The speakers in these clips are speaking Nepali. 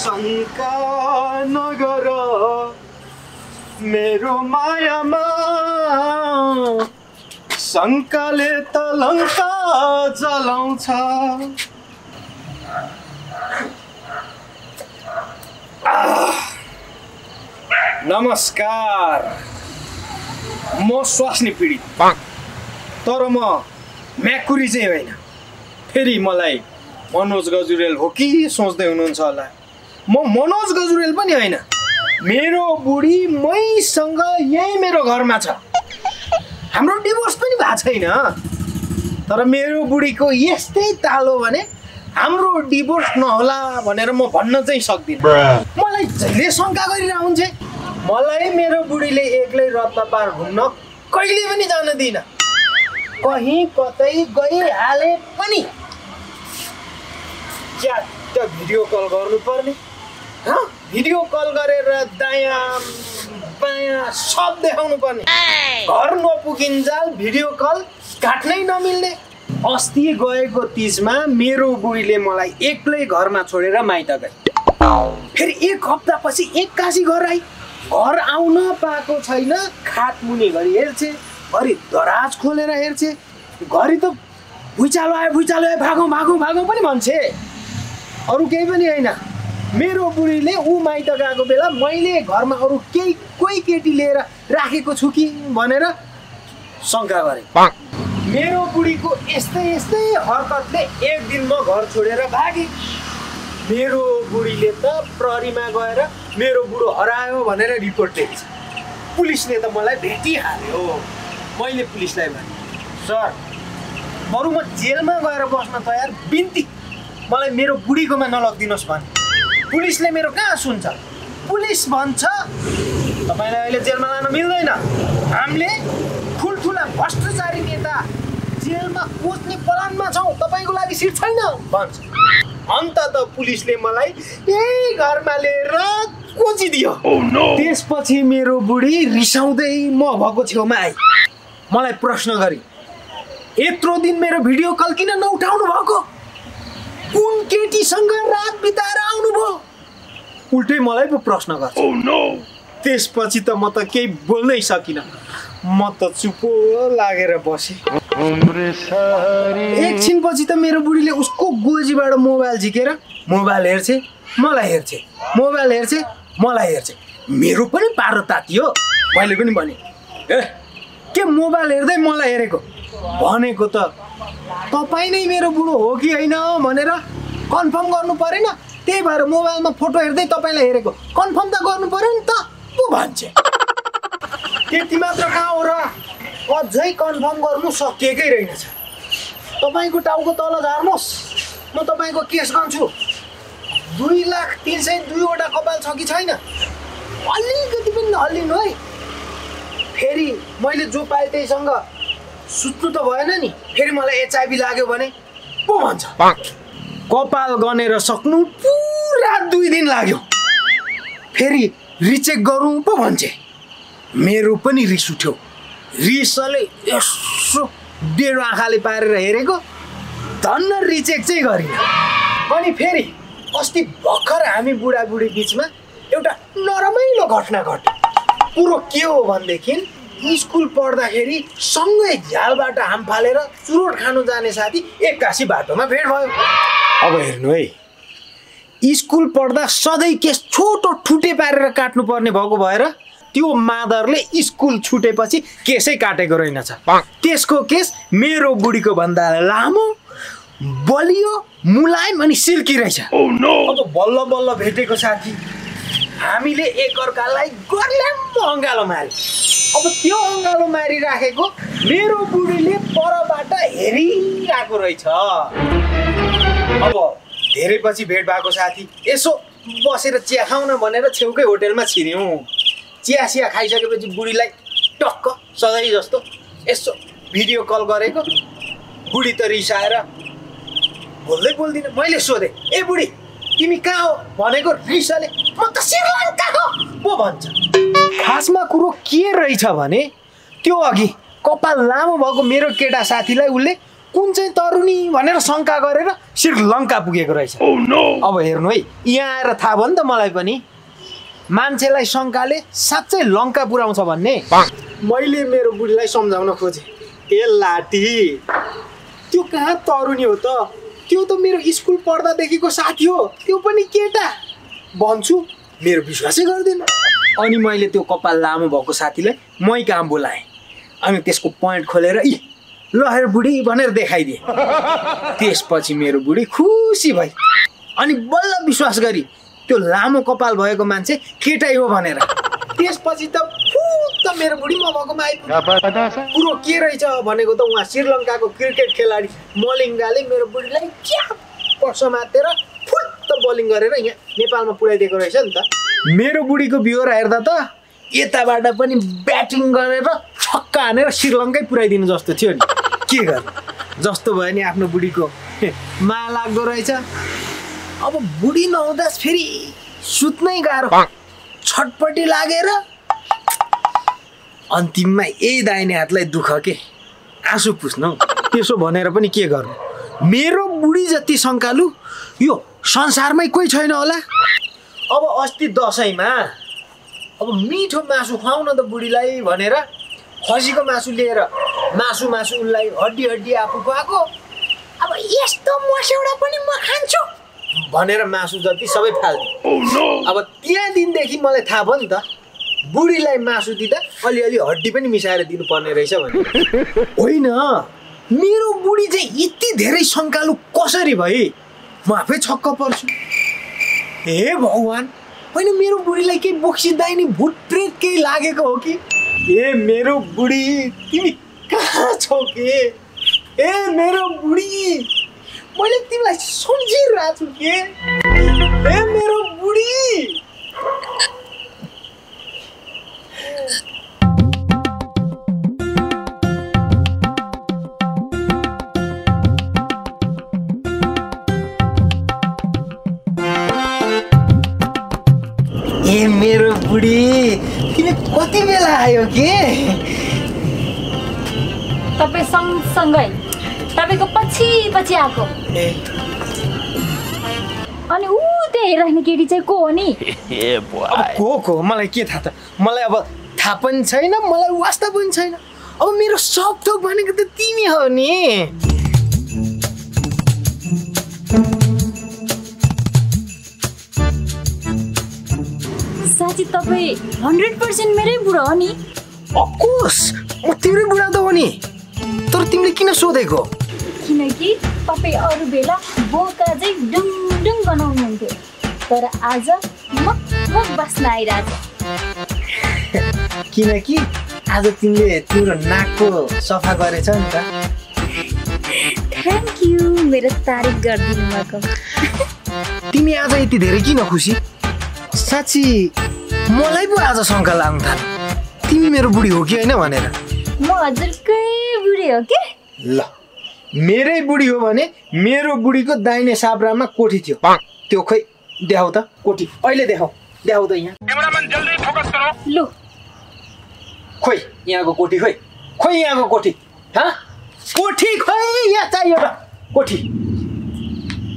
शङ्का नगर मेरो मायामा शङ्काले त लङ्का जलाउँछ। नमस्कार, म स्वास्नी पीडित तर म म्याकुरी चाहिँ होइन। फेरि मलाई मनोज गजुरेल हो कि सोच्दै हुनुहुन्छ होला। म मनोज गजुरेल पनि होइन। मेरो बुढी मैसँग यही मेरो घरमा छ। हाम्रो डिभोर्स पनि भएको छैन। तर मेरो बुढीको यस्तै ताल हो भने हाम्रो डिभोर्स नहोला भनेर म भन्न चाहिँ सक्दिनँ। मलाई जहिले शङ्का गरिरहन्छ। मलाई मेरो बुढीले एक्लै रत्नपार घुम्न कहिले पनि जान दिइन। कहीँ कतै गइहाले पनि च्याट्ट भिडियो कल गर्नुपर्ने। भिडियो कल गरेर दायाँ बायाँ सब देखाउनु पर्ने। घर नपुगिन्जाल भिडियो कल काट्नै नमिल्ने। अस्ति गएको तीजमा मेरो बुढीले मलाई एक्लै घरमा छोडेर माइत गए। फेरि एक हप्तापछि एक्कासी घर आई। घर आउन पाएको छैन। खाट मुनि घरि हेर्छे, घरि दराज खोलेर हेर्छे, घरि त भुइँचालो आयो भागौँ भागौँ भागौँ पनि भन्छे। अरू केही पनि होइन। मेरो बुढीले ऊ माइत गएको बेला मैले घरमा अरू कोही केटी लिएर राखेको छु कि भनेर शङ्का गरेँ। मेरो बुढीको यस्तै हरकतले एक दिन म घर छोडेर भागेँ। मेरो बुढीले त प्रहरीमा गएर मेरो बुढो हरायो भनेर रिपोर्ट लेखेछ। पुलिसले त मलाई भेटिहाल्यो। मैले पुलिसलाई भने, सर बरु म जेलमा गएर बस्न तयार, बिन्ती मलाई मेरो बुढीकोमा नलगिदिनुहोस् भने। पुलिसले मेरो कहाँ सुन्छ। पुलिस भन्छ तपाईँलाई अहिले जेलमा लान मिल्दैन। हामीले ठुल्ठुला भ्रष्टाचारी नेता जेलमा कोच्ने प्लानमा छौँ, तपाईँको लागि सिट छैन भन्छ। अन्त त पुलिसले मलाई यही घरमा लिएर कोचिदियो। त्यसपछि मेरो बुढी रिसाउँदै म भएको छेउमा आई। मलाई प्रश्न गरी, यत्रो दिन मेरो भिडियो कल किन नउठाउनु भएको? कुन केटीसँग रात बिताएर आउनुभयो? उल्टै मलाई पो प्रश्न गर्छ। त्यसपछि त म त केही बोल्नै सकिनँ। म त चुपो लागेर बसेँ। एकछिनपछि त मेरो बुढीले उसको गोजीबाट मोबाइल झिकेर मोबाइल हेर्छे, मलाई हेर्छे, मोबाइल हेर्छे, मलाई हेर्छे। मेरो पनि पारो तातियो। मैले पनि भने, के मोबाइल हेर्दै मलाई हेरेको? भनेको त तपाईँ नै मेरो बुढो हो कि होइन भनेर कन्फर्म गर्नु परेन। त्यही भएर मोबाइलमा फोटो हेर्दै तपाईँलाई हेरेको। कन्फर्म त गर्नु पर्यो नि त पो भन्छ। त्यति मात्र कहाँ हो र, अझै कन्फर्म गर्नु सकिएकै रहेनछ। तपाईँको टाउको तल झार्नुहोस्, म तपाईँको केस गर्छु। 2,03,02 कपाल छ कि छैन? अलिकति पनि नहल्लिनु है। फेरि मैले जो पाएँ त्यहीसँग सुत्नु त भएन नि। फेरि मलाई HIV लाग्यो भने पो भन्छ। कपाल गनेर सक्नु पुरा 2 दिन लाग्यो। फेरि रिचेक गरौँ पो भन्छ। मेरो पनि रिस उठ्यो। रिसले यसो 1.5 आँखाले पारेर हेरेको, धन्न रिचेक चाहिँ गरिनँ। अनि फेरि अस्ति भर्खर हामी बुढाबुढी बिचमा एउटा नरमाइलो घटना घट्यो। कुरो के हो भनेदेखि स्कुल पढ्दाखेरि सँगै झ्यालबाट हाम फालेर चुरोट खानु जाने साथी एक्कासी बाटोमा भेट भयो। अब हेर्नु है, स्कुल पढ्दा सधैँ केस छोटो ठुटे पारेर काट्नु पर्ने भएको भएर त्यो मादरले स्कुल छुटेपछि केसै काटेको रहेनछ। त्यसको केस मेरो बुढीको भन्दा लामो, बलियो, मुलायम अनि सिल्की रहेछ। अब बल्ल बल्ल भेटेको साथी हामीले एकअर्कालाई गर्ल्याम्म अँगालो मार्यो। अब त्यो अँगालो मारिराखेको मेरो बुढीले परबाट हेरिरहेको रहेछ। अब धेरै पछि भेट भएको साथी यसो बसेर चिया खाउन भनेर छेउकै होटेलमा छिर्यौँ। चिया खाइसकेपछि बुढीलाई टक्क सधैँ जस्तो यसो भिडियो कल गरेको। बुढी त रिसाएर बोल्दिनँ। मैले सोधेँ, ए बुढी तिमी कहाँ हो भनेको रिसाले म त श्रीलङ्काको पो भन्छ। खासमा कुरो के रहेछ भने त्यो अघि कपाल लामो भएको मेरो केटा साथीलाई उसले कुन चाहिँ तरुनी भनेर शङ्का गरेर श्रीलङ्का पुगेको रहेछ। अब हेर्नु है, यहाँ आएर थाहा भयो नि त मलाई पनि मान्छेलाई शङ्काले साँच्चै लङ्का पुर्याउँछ भन्ने। मैले मेरो बुढीलाई सम्झाउन खोजेँ, ए लाटी त्यो कहाँ तरुनी हो त, त्यो त मेरो स्कुल पढ्दादेखिको साथी हो, त्यो पनि केटा भन्छु, मेरो विश्वासै गर्दैन। अनि मैले त्यो कपाल लामो भएको साथीलाई मै कहाँ बोलाएँ, अनि त्यसको पोइन्ट खोलेर इ ल हेर बुढी भनेर देखाइदिएँ। त्यसपछि मेरो बुढी खुसी भई अनि बल्ल विश्वास गरी त्यो लामो कपाल भएको मान्छे केटै हो भनेर। त्यसपछि त फुत्त मेरो बुढी म भएकोमा आइपुग्यो। कुरो के रहेछ भनेको त उहाँ श्रीलङ्काको क्रिकेट खेलाडी मलिङ्गाले मेरो बुढीलाई क्या समातेर फुत्त बलिङ गरेर यहाँ नेपालमा पुर्याइदिएको रहेछ नि त। मेरो बुढीको बिहोरा हेर्दा त यताबाट पनि ब्याटिङ गरेर छक्का हानेर श्रीलङ्कै पुर्याइदिनु जस्तो थियो नि। के गर्नु, जस्तो भयो नि आफ्नो बुढीको माया लाग्दो रहेछ। अब बुढी नहुँदा फेरि सुत्नै गाह्रो, छटपटी लागेर अन्तिममा यही दाहिने हातलाई दुःख के आँसु पुस्नु। त्यसो भनेर पनि के गर्नु, मेरो बुढी जति शङ्कालु यो संसारमै कोही छैन होला। अब अस्ति दसैँमा अब मिठो मासु खुवाउन त बुढीलाई भनेर खसीको मासु लिएर मासु उनलाई हड्डी हड्डी आफू खुवाएको। अब यस्तो मस्यौडा पनि म खान्छु भनेर मासु जति सबै फाल्दियो। अब त्यहाँ दिनदेखि मलाई थाहा भयो नि त बुढीलाई मासु दिँदा अलिअलि हड्डी पनि मिसाएर दिनुपर्ने रहेछ भने। होइन, मेरो बुढी चाहिँ यति धेरै शङ्कालु कसरी भए म आफै छक्क पर्छु। हे भगवान्, होइन मेरो बुढीलाई केही बोक्सिँदा नि भूत प्रेत केही लागेको हो कि? ए मेरो बुढी तिमी कहाँ छौ के? ए मेरो बुढी मैले तिमीलाई सम्झिरहेको छु के? ए मेरो बुढी ए मेरो बुढी तिमी कति बेला आयो के? तपाईँ सँगसँगै तपाईँको पछि पछि आएको। अनि ऊ त्यो हेरिराख्ने केटी चाहिँ को हो नि? को मलाई के थाहा त, मलाई अब थाहा पनि छैन, मलाई वास्ता पनि छैन। अब मेरो सब थोक भनेको त तिमी हो नि। साँच्ची तपाईँ 100% मेरै बुढा हो नि? अफकोर्स म तिम्रै बुढा त हो नि, तर तिमीले किन सोधेको? किनकि तपाईँ अरू बेला बोका चाहिँ डुङ बनाउनुहुन्थ्यो, तर आज मग बस्न आइरहेछ। किनकि आज तिमीले तिम्रो नाकको सफा गरेछ नि त। थ्याङ्क यू मेरो तारिफ गरिदिनु भएको। तिमी आज यति धेरै किन खुसी? साँच्ची मलाई पो आज शङ्का लाग्न थाल्यो तिमी मेरो बुढी हो कि होइन भनेर। म हजुरकै बुढी हो के? ल मेरै बुढी हो भने मेरो बुढीको दाहिने साब्रामा कोठी थियो, त्यो खोइ देखाउ त कोठी, अहिले देखाउ त यहाँ। क्यामेरामैन जल्दी फोकस करो। लु खोइ यहाँको कोठी, खोइ यहाँको कोठी, कोठी खोइ यहाँ चाहियो र कोठी।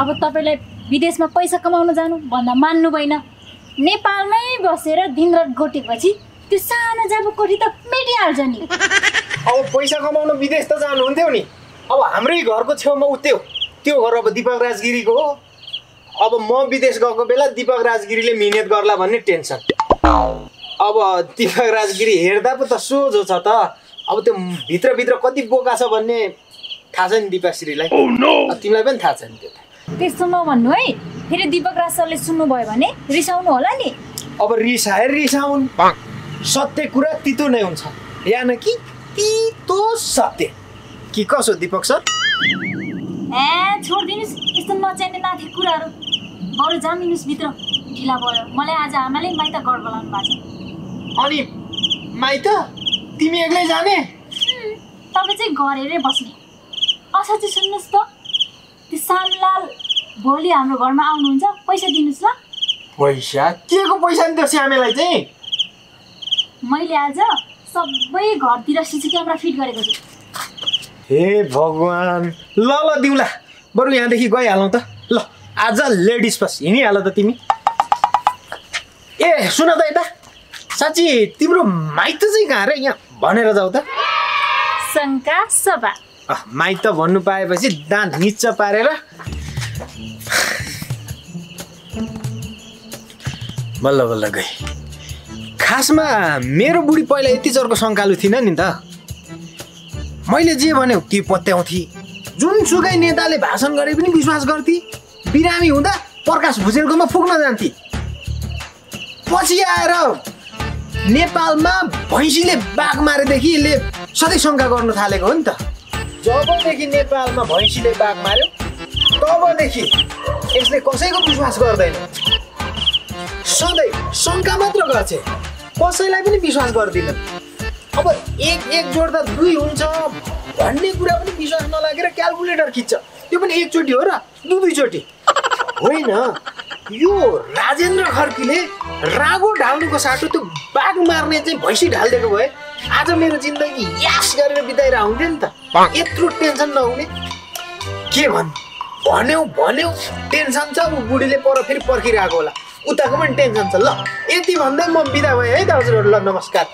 अब तपाईँलाई विदेशमा पैसा कमाउन जानु भन्दा मान्नु भएन, नेपालमै बसेर दिनरात गोटेपछि त्यो सानो जाबो कोठी त मेटिहाल्छ नि। अब पैसा कमाउन विदेश त जानुहुन्थ्यो नि, अब हाम्रै घरको छेउमा त्यो घर अब दिपक राजगिरीको हो। अब म विदेश गएको बेला दिपक राजगिरीले मिहिनेत गर्ला भन्ने टेन्सन। अब दिपक राजगिरी हेर्दा पो त सोझो छ त, अब त्यो भित्रभित्र कति बोका छ भन्ने थाहा छ नि दिपाश्रीलाई। तिमीलाई पनि थाहा छ नि त्यो। त्यस्तो नभन्नु है, फेरि दिपक राज सरले सुन्नुभयो भने रिसाउनु होला नि। अब रिसाउन्, सत्य कुरा तितो नै हुन्छ, या न कि तितो सत्य कि कसो दिपक सर? छोडिदिनुहोस् यस्तो नचाहिने नाथे कुराहरू, बरु जामिनुहोस् भित्र, ढिला भयो। मलाई आज आमाले माइत घर बोलाउनु भएको छ। अनि माइत तिमी एक्लै जाने? तपाईँ चाहिँ घर हेरेर बस्ने। साँच्चै सुन्नुहोस् त, त्यो श्यामलाल भोलि हाम्रो घरमा आउनुहुन्छ, पैसा दिनुहोस् ल। पैसा? के को पैसा नि त्यो श्यामेलाई चाहिँ? मैले आज सबै घरतिर सिसी क्यामेरा फिट गरेको छु। हे भगवान् ल ल दिउँला बरु यहाँदेखि गइहालौँ त ल आज लेडिज फर्स्ट हिँडिहाल त तिमी ए सुन त यता साँच्ची तिम्रो माइत चाहिँ कहाँ रे यहाँ भनेर जाऊ त शङ्का सभा माइत भन्नु पाएपछि दाँत निच्च पारेर बल्ल बल्ल गए खासमा मेरो बुढी पहिला यति चर्को शङ्कालु थिइनँ नि त मैले जे भन्यो त्यो पत्याउँथे जुनसुकै नेताले भाषण गरे पनि विश्वास गर्थे बिरामी हुँदा प्रकाश भुजेलकोमा फुक्न जान्थे पछि आएर नेपालमा भैँसीले बाघ मारेदेखि यसले सधैँ शङ्का गर्नु थालेको हो नि त जबदेखि नेपालमा भैँसीले बाघ मार्यो तबदेखि यसले कसैको विश्वास गर्दैन सधैँ शङ्का मात्र गर्छ कसैलाई पनि विश्वास गर्दिन अब एक जोड्दा 2 हुन्छ भन्ने कुरा पनि विश्वास नलागेर क्यालकुलेटर खिच्छ त्यो पनि एकचोटि हो र दुईचोटि होइन यो राजेन्द्र खर्कीले रागो ढाल्नुको साटो त्यो बाघ मार्ने चाहिँ भैँसी ढालिदिएको भए आज मेरो जिन्दगी यास गरेर बिताएर आउँथ्यो नि त यत्रो टेन्सन नहुने के भन्यो टेन्सन छ ऊ बुढीले पर फेरि पर्खिरहेको होला उताको पनि टेन्सन छ ल यति भन्दै म बिदा भएँ है त हजुरहरू ल नमस्कार